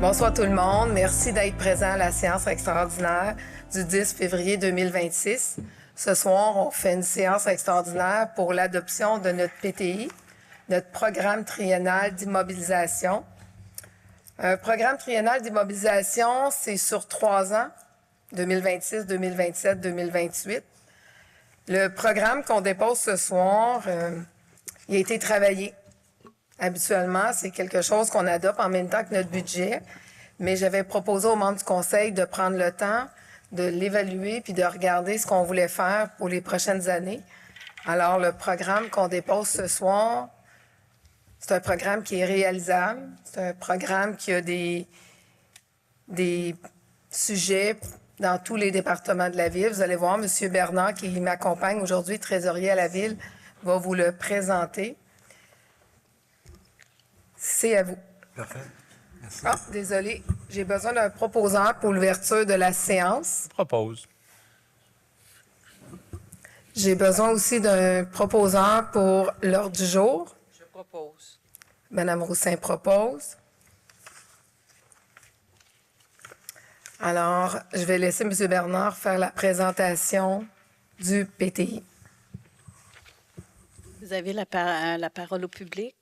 Bonsoir tout le monde. Merci d'être présent à la séance extraordinaire du 10 février 2026. Ce soir, on fait une séance extraordinaire pour l'adoption de notre PTI, notre programme triennal d'immobilisation. Un programme triennal d'immobilisation, c'est sur 3 ans, 2026, 2027, 2028. Le programme qu'on dépose ce soir, il a été travaillé. Habituellement, c'est quelque chose qu'on adopte en même temps que notre budget, mais j'avais proposé aux membres du conseil de prendre le temps de l'évaluer puis de regarder ce qu'on voulait faire pour les prochaines années. Alors, le programme qu'on dépose ce soir, c'est un programme qui est réalisable. C'est un programme qui a des sujets dans tous les départements de la ville. Vous allez voir, M. Bernard, qui m'accompagne aujourd'hui, trésorier à la ville, va vous le présenter. C'est à vous. Parfait. Merci. Ah, désolé. J'ai besoin d'un proposeur pour l'ouverture de la séance. Propose. J'ai besoin aussi d'un proposeur pour l'ordre du jour. Je propose. Madame Roussin propose. Alors, je vais laisser M. Bernard faire la présentation du PTI. Vous avez la parole au public.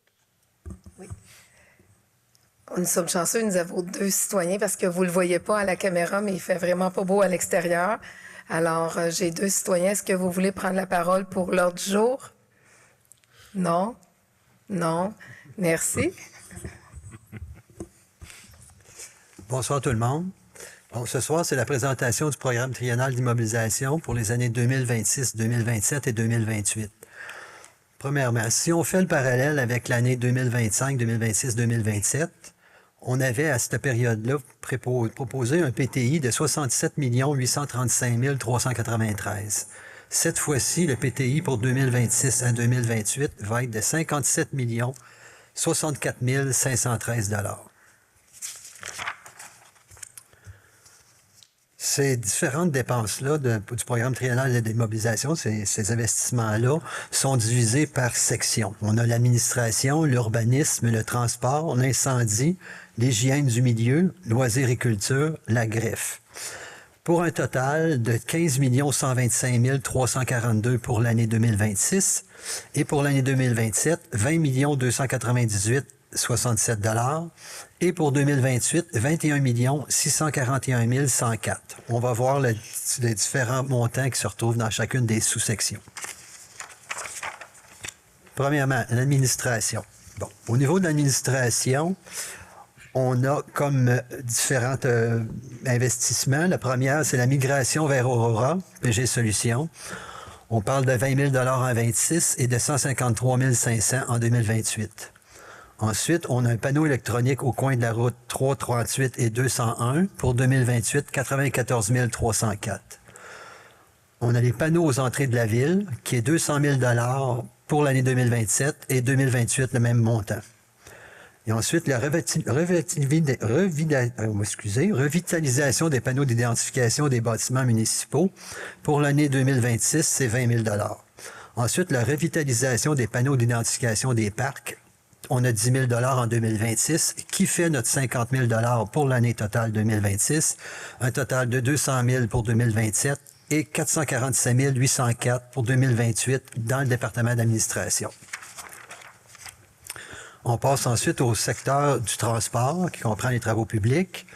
Nous sommes chanceux, nous avons 2 citoyens parce que vous ne le voyez pas à la caméra, mais il fait vraiment pas beau à l'extérieur. Alors, j'ai 2 citoyens. Est-ce que vous voulez prendre la parole pour l'ordre du jour? Non? Non? Merci. Bonsoir tout le monde. Bon, ce soir, c'est la présentation du programme triennal d'immobilisation pour les années 2026, 2027 et 2028. Premièrement, si on fait le parallèle avec l'année 2025, 2026, 2027, on avait à cette période-là proposé un PTI de 67 835 393. Cette fois-ci, le PTI pour 2026 à 2028 va être de 57 64 513 $. Ces différentes dépenses-là du programme triennal d'immobilisation, ces investissements-là, sont divisés par section. On a l'administration, l'urbanisme, le transport, l'incendie, l'hygiène du milieu, loisirs et culture, la greffe. Pour un total de 15 125 342 pour l'année 2026 et pour l'année 2027, 20 298 67 $. Et pour 2028, 21 641 104. On va voir les différents montants qui se retrouvent dans chacune des sous-sections. Premièrement, l'administration. Bon, au niveau de l'administration, on a comme différents investissements. La première, c'est la migration vers Aurora, PG Solutions. On parle de 20 000 en 26 et de 153 500 en 2028. Ensuite, on a un panneau électronique au coin de la route 338 et 201 pour 2028, 94 304. On a les panneaux aux entrées de la ville, qui est 200 000 pour l'année 2027 et 2028, le même montant. Et ensuite, la revitalisation des panneaux d'identification des bâtiments municipaux pour l'année 2026, c'est 20 000 Ensuite, la revitalisation des panneaux d'identification des parcs, on a 10 000 en 2026, qui fait notre 50 000 pour l'année totale 2026, un total de 200 000 pour 2027 et 447 804 pour 2028 dans le département d'administration. On passe ensuite au secteur du transport, qui comprend les travaux publics.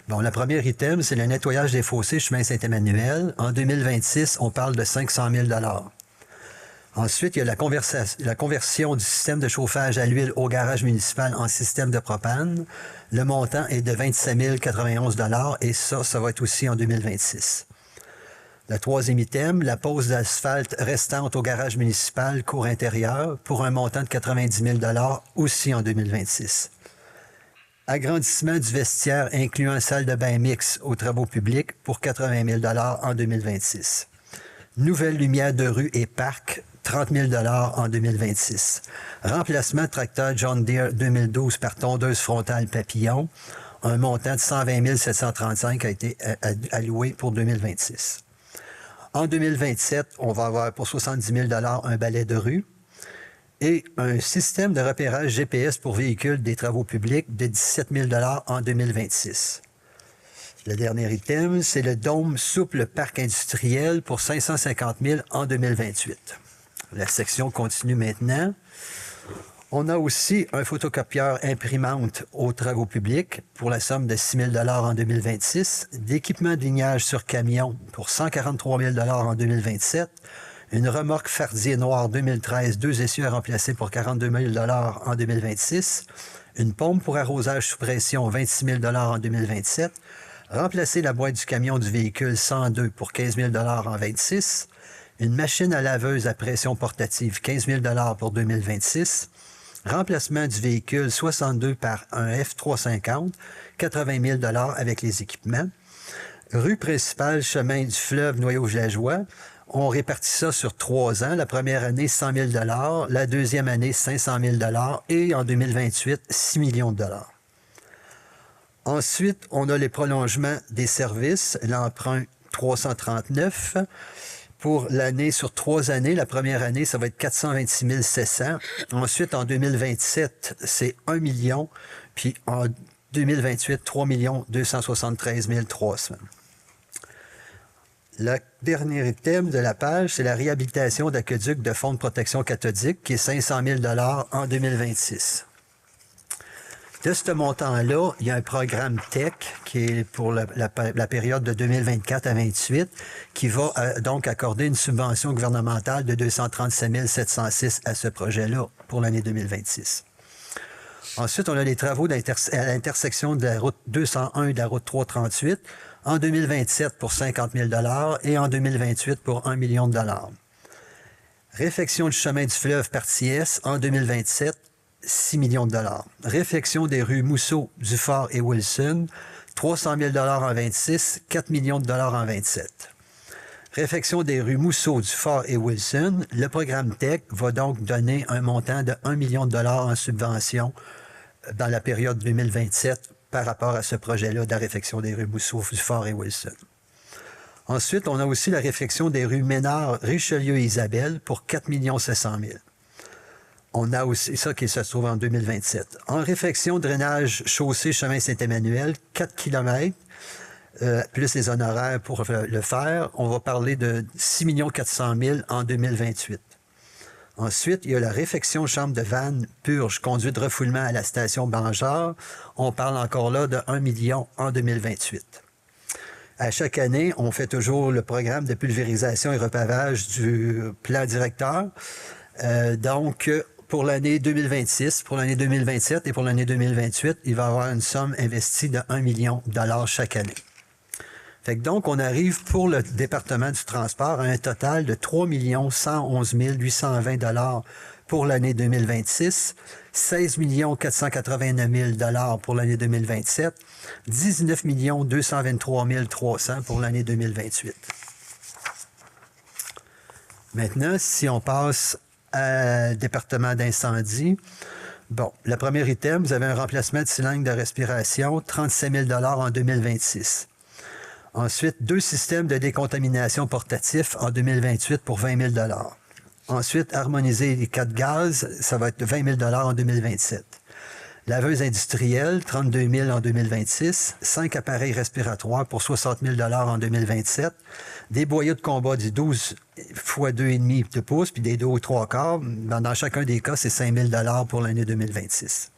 Bon, la première item, c'est le nettoyage des fossés chemin Saint-Emmanuel. En 2026, on parle de 500 000 $. Ensuite, il y a la conversion du système de chauffage à l'huile au garage municipal en système de propane. Le montant est de 27 091 $ et ça va être aussi en 2026. Le troisième item, la pose d'asphalte restante au garage municipal cour intérieure pour un montant de 90 000 $ aussi en 2026. Agrandissement du vestiaire incluant salle de bain mixte aux travaux publics pour 80 000 $ en 2026. Nouvelle lumière de rue et parc, 30 000 $ en 2026. Remplacement de tracteur John Deere 2012 par tondeuse frontale Papillon. Un montant de 120 735 a été alloué pour 2026. En 2027, on va avoir pour 70 000 $ un balai de rue. et un système de repérage GPS pour véhicules des travaux publics de 17 000 $ en 2026. Le dernier item, c'est le dôme souple parc industriel pour 550 000 en 2028. La section continue maintenant. On a aussi un photocopieur imprimante aux travaux publics pour la somme de 6 000 $ en 2026, d'équipement de lignage sur camion pour 143 000 $ en 2027, une remorque Fardier noire 2013, 2 essieux à remplacer pour 42 000 $ en 2026, une pompe pour arrosage sous pression 26 000 $ en 2027, remplacer la boîte du camion du véhicule 102 pour 15 000 $ en 2026, une machine à laveuse à pression portative 15 000 $ pour 2026, remplacement du véhicule 62 par un F350, 80 000 $ avec les équipements, rue principale, chemin du fleuve Noyau-Villageois. On répartit ça sur 3 ans. La première année, 100 000 $, la deuxième année, 500 000 $ et en 2028, 6 millions de dollars. Ensuite, on a les prolongements des services, l'emprunt 339. Pour l'année, sur 3 années, la première année, ça va être 426 700. Ensuite, en 2027, c'est 1 million. Puis en 2028, 3 273 300. Le dernier item de la page, c'est la réhabilitation d'aqueducs de fonds de protection cathodique, qui est 500 000 $ en 2026. De ce montant-là, il y a un programme TEC qui est pour la période de 2024 à 2028 qui va donc accorder une subvention gouvernementale de 237 706 à ce projet-là pour l'année 2026. Ensuite, on a les travaux à l'intersection de la route 201 et de la route 338 en 2027 pour 50 000 $ et en 2028 pour 1 million de dollars. Réfection du chemin du fleuve partie S en 2027, 6 millions de dollars. Réfection des rues Mousseau, Dufort et Wilson, 300 000 $ en 26, 4 millions de dollars en 27. Réfection des rues Mousseau, Dufort et Wilson, le programme TEC va donc donner un montant de 1 million de dollars en subvention dans la période 2027 par rapport à ce projet-là de la réfection des rues Mousseau, Dufort et Wilson. Ensuite, on a aussi la réfection des rues Ménard, Richelieu et Isabelle pour 4 700 000. On a aussi ça qui se trouve en 2027. En réfection, drainage, chaussée, chemin Saint-Emmanuel, 4 km, plus les honoraires pour le faire. On va parler de 6 400 000 en 2028. Ensuite, il y a la réfection chambre de vanne, purge, conduite de refoulement à la station Bangeard. On parle encore là de 1 million en 2028. À chaque année, on fait toujours le programme de pulvérisation et repavage du plan directeur. Donc, pour l'année 2026, pour l'année 2027 et pour l'année 2028, il va y avoir une somme investie de 1 million de dollars chaque année. Fait que donc, on arrive pour le département du transport à un total de 3 111 820 $ pour l'année 2026, 16 489 000 $ pour l'année 2027, 19 223 300 pour l'année 2028. Maintenant, si on passe département d'incendie. Bon, le premier item, vous avez un remplacement de cylindre de respiration, 37 000 $ en 2026. Ensuite, 2 systèmes de décontamination portatifs en 2028 pour 20 000 $. Ensuite, harmoniser les 4 gaz, ça va être 20 000 $ en 2027. Laveuse industrielle, 32 000 en 2026. 5 appareils respiratoires pour 60 000 $ en 2027. Des boyaux de combat du 12 x 2,5 de pouces, puis des 2 ou 3 quarts. Dans chacun des cas, c'est 5 000 $ pour l'année 2026.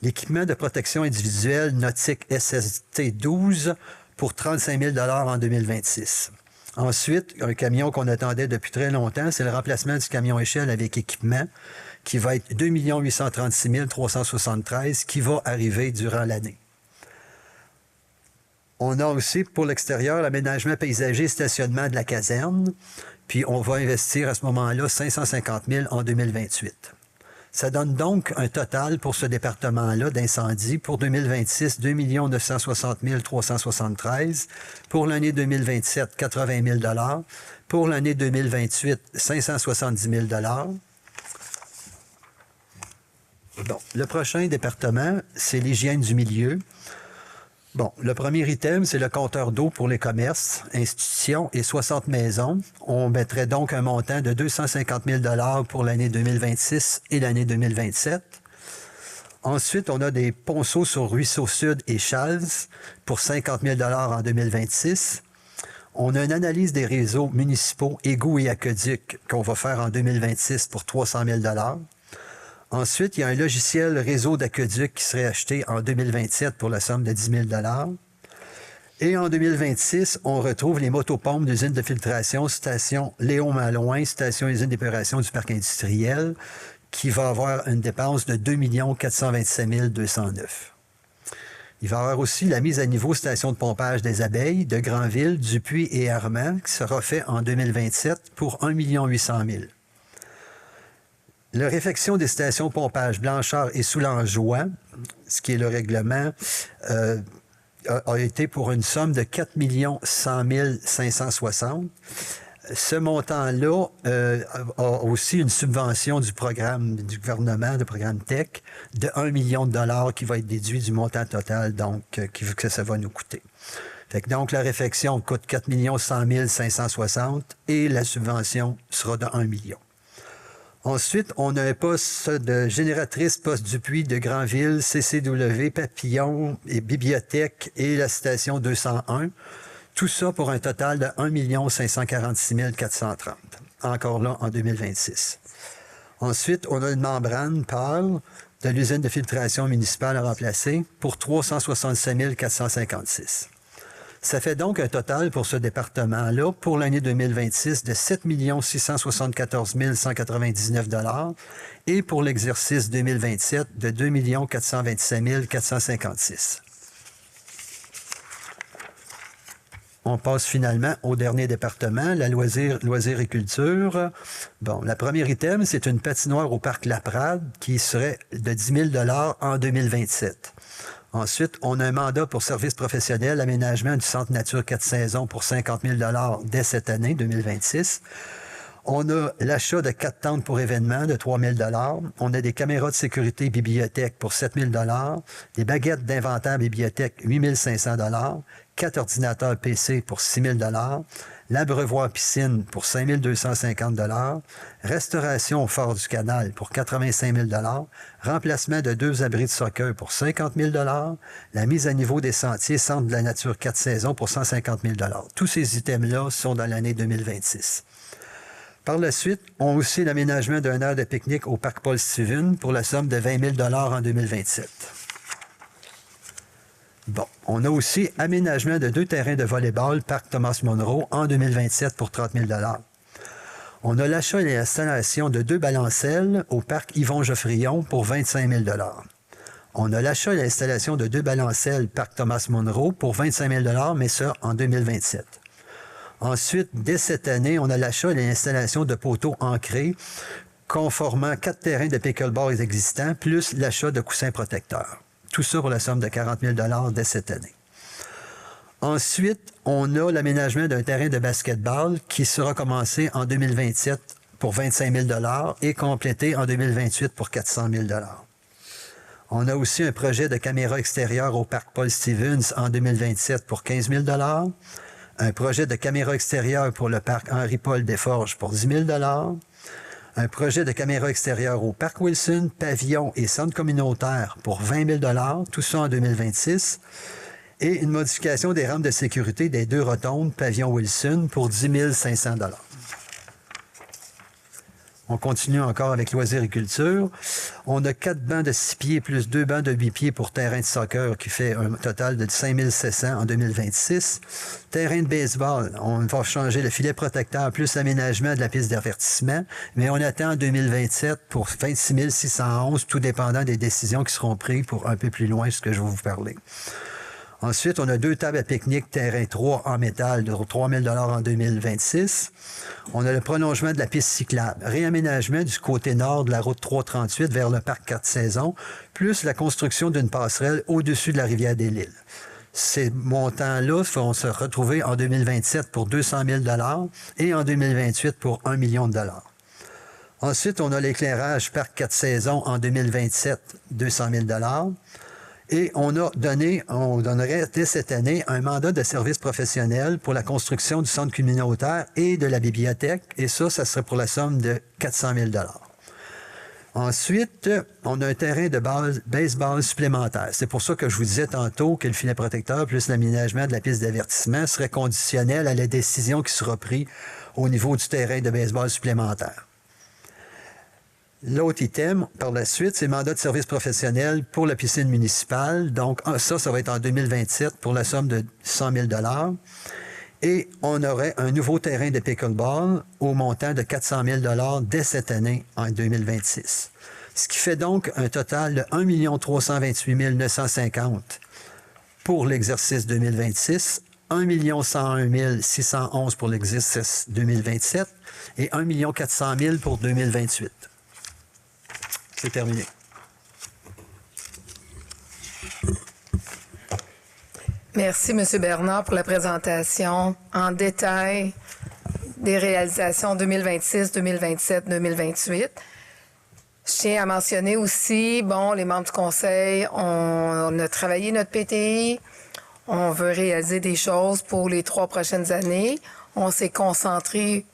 L'équipement de protection individuelle nautique SST 12 pour 35 000 $ en 2026. Ensuite, un camion qu'on attendait depuis très longtemps, c'est le remplacement du camion échelle avec équipement, qui va être 2 836 373, qui va arriver durant l'année. On a aussi, pour l'extérieur, l'aménagement paysager et stationnement de la caserne, puis on va investir à ce moment-là 550 000 en 2028. Ça donne donc un total pour ce département-là d'incendie pour 2026, 2 960 373. Pour l'année 2027, 80 000 $. Pour l'année 2028, 570 000 $. Bon, le prochain département, c'est l'hygiène du milieu. Bon, le premier item, c'est le compteur d'eau pour les commerces, institutions et 60 maisons. On mettrait donc un montant de 250 000 pour l'année 2026 et l'année 2027. Ensuite, on a des ponceaux sur Ruisseau Sud et Chals pour 50 000 en 2026. On a une analyse des réseaux municipaux, égouts et aqueducs qu'on va faire en 2026 pour 300 000 Ensuite, il y a un logiciel réseau d'aqueducs qui serait acheté en 2027 pour la somme de 10 000 Et en 2026, on retrouve les motopompes d'usine de filtration, station Léon Malouin, station usine d'épuration du parc industriel, qui va avoir une dépense de 2 427 209. Il va y avoir aussi la mise à niveau station de pompage des abeilles de Granville, Dupuis et Armand, qui sera fait en 2027 pour 1 800 000. La réfection des stations pompage Blanchard et Soulangeois, ce qui est le règlement, a été pour une somme de 4 100 560. Ce montant-là a aussi une subvention du programme du gouvernement, du programme TEC, de 1 million de dollars qui va être déduit du montant total donc que ça va nous coûter. Fait que donc la réfection coûte 4 100 560 et la subvention sera de 1 million. Ensuite, on a un poste de génératrice poste Dupuis de Granville, CCW, Papillon et Bibliothèque et la station 201. Tout ça pour un total de 1 546 430, encore là en 2026. Ensuite, on a une membrane pâle de l'usine de filtration municipale à remplacer pour 367 456. Ça fait donc un total pour ce département-là pour l'année 2026 de 7 674 199 et pour l'exercice 2027 de 2 427 456. On passe finalement au dernier département, la loisirs et culture. Bon, la première item, c'est une patinoire au parc Laprade qui serait de 10 000 en 2027. Ensuite, on a un mandat pour service professionnel, aménagement du Centre Nature 4 saisons pour 50 000 dès cette année, 2026. On a l'achat de 4 tentes pour événements de 3 000 On a des caméras de sécurité bibliothèque pour 7 000 des baguettes d'inventaire bibliothèque 8 500 4 ordinateurs PC pour 6 000 l'abreuvoir piscine pour 5 250 restauration au Fort du Canal pour 85 000 remplacement de 2 abris de soccer pour 50 000 la mise à niveau des sentiers Centre de la Nature 4 saisons pour 150 000 Tous ces items-là sont dans l'année 2026. Par la suite, on a aussi l'aménagement d'un aire de pique-nique au parc Paul-Stephen pour la somme de 20 000 en 2027. Bon, on a aussi aménagement de 2 terrains de volley-ball parc Thomas Monroe en 2027 pour 30 000 On a l'achat et l'installation de 2 balancelles au parc Yvon Geoffrion pour 25 000 On a l'achat et l'installation de 2 balancelles parc Thomas Monroe pour 25 000 mais ça en 2027. Ensuite, dès cette année, on a l'achat et l'installation de poteaux ancrés conformant 4 terrains de pickleball existants, plus l'achat de coussins protecteurs. Tout ça pour la somme de 40 000 dès cette année. Ensuite, on a l'aménagement d'un terrain de basketball qui sera commencé en 2027 pour 25 000 et complété en 2028 pour 400 000 On a aussi un projet de caméra extérieure au parc Paul Stevens en 2027 pour 15 000 un projet de caméra extérieure pour le parc Henri-Paul Desforges pour 10 000 un projet de caméra extérieure au parc Wilson, pavillon et centre communautaire pour 20 000 tout ça en 2026, et une modification des rampes de sécurité des 2 rotondes pavillon Wilson pour 10 500 On continue encore avec loisirs et culture. On a 4 bancs de 6 pieds plus 2 bancs de 8 pieds pour terrain de soccer qui fait un total de 5 700 en 2026. Terrain de baseball, on va changer le filet protecteur plus l'aménagement de la piste d'avertissement, mais on attend en 2027 pour 26 611, tout dépendant des décisions qui seront prises pour un peu plus loin ce que je vais vous parler. Ensuite, on a 2 tables à pique-nique terrain 3 en métal de 3 000 en 2026. On a le prolongement de la piste cyclable, réaménagement du côté nord de la route 338 vers le parc 4 saisons, plus la construction d'une passerelle au-dessus de la rivière des Lilles. Ces montants-là vont se retrouver en 2027 pour 200 000 et en 2028 pour 1 million de dollars. Ensuite, on a l'éclairage parc 4 saisons en 2027, 200 000 . Et on donnerait dès cette année un mandat de service professionnel pour la construction du centre communautaire et de la bibliothèque. Et ça serait pour la somme de 400 000 $. Ensuite, on a un terrain de baseball supplémentaire. C'est pour ça que je vous disais tantôt que le filet protecteur plus l'aménagement de la piste d'avertissement serait conditionnel à la décision qui sera prise au niveau du terrain de baseball supplémentaire. L'autre item, par la suite, c'est mandat de service professionnel pour la piscine municipale. Donc, ça va être en 2027 pour la somme de 100 000 $. Et on aurait un nouveau terrain de pickleball au montant de 400 000 $ dès cette année, en 2026. Ce qui fait donc un total de 1 328 950 pour l'exercice 2026, 1 101 611 pour l'exercice 2027 et 1 400 000 pour 2028. C'est terminé. Merci, M. Bernard, pour la présentation en détail des réalisations 2026, 2027, 2028. Je tiens à mentionner aussi, les membres du conseil, on a travaillé notre PTI, on veut réaliser des choses pour les 3 prochaines années. On s'est concentré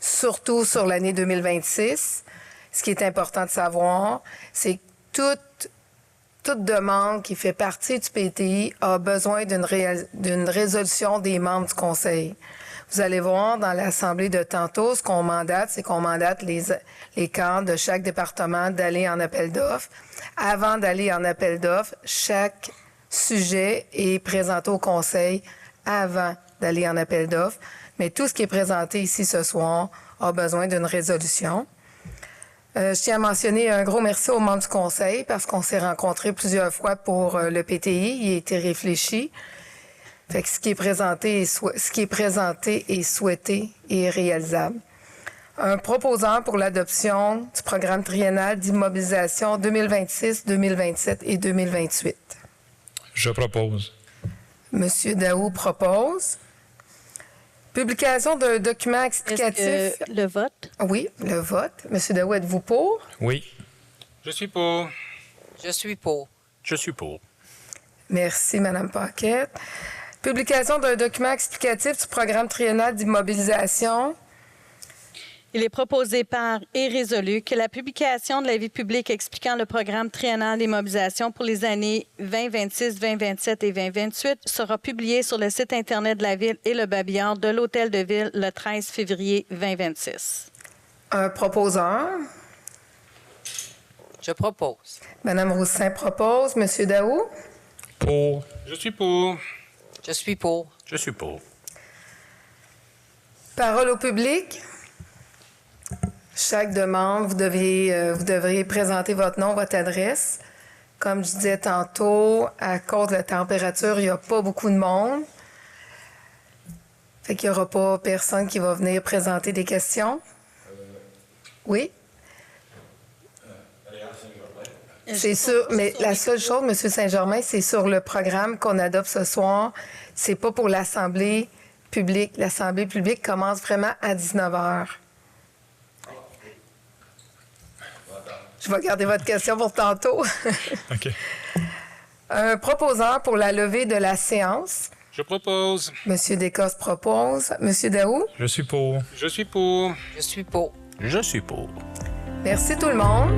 surtout sur l'année 2026. Ce qui est important de savoir, c'est que toute demande qui fait partie du PTI a besoin d'une résolution des membres du conseil. Vous allez voir dans l'assemblée de tantôt, ce qu'on mandate, c'est qu'on mandate les cadres de chaque département d'aller en appel d'offres. Avant d'aller en appel d'offres, chaque sujet est présenté au conseil avant d'aller en appel d'offres. Mais tout ce qui est présenté ici ce soir a besoin d'une résolution. Je tiens à mentionner un gros merci aux membres du conseil parce qu'on s'est rencontrés plusieurs fois pour le PTI. Il a été réfléchi. Fait que ce qui est présenté est souhaité et réalisable. Un proposant pour l'adoption du programme triennal d'immobilisation 2026, 2027 et 2028. Je propose. Monsieur Daou propose. Publication d'un document explicatif. Le vote? Oui, le vote. Monsieur Daou, êtes-vous pour? Oui. Je suis pour. Je suis pour. Je suis pour. Merci, Mme Paquette. Publication d'un document explicatif du programme triennal d'immobilisation. Il est proposé par et résolu que la publication de l'avis public expliquant le programme triennal d'immobilisation pour les années 2026, 2027 et 2028 sera publiée sur le site Internet de la Ville et le babillard de l'Hôtel de Ville le 13 février 2026. Un proposeur. Je propose. Mme Roussin propose. Monsieur Daou. Pour. Je suis pour. Je suis pour. Je suis pour. Parole au public. Chaque demande, vous devriez présenter votre nom, votre adresse. Comme je disais tantôt, à cause de la température, il n'y a pas beaucoup de monde. Fait qu'il n'y aura pas personne qui va venir présenter des questions. Oui? C'est sûr, mais la seule chose, M. Saint-Germain, c'est sur le programme qu'on adopte ce soir. C'est pas pour l'Assemblée publique. L'Assemblée publique commence vraiment à 19h. Je vais garder votre question pour tantôt. OK. Un proposant pour la levée de la séance. Je propose. M. Descostes propose. M. Daou. Je suis pour. Je suis pour. Je suis pour. Je suis pour. Merci tout le monde.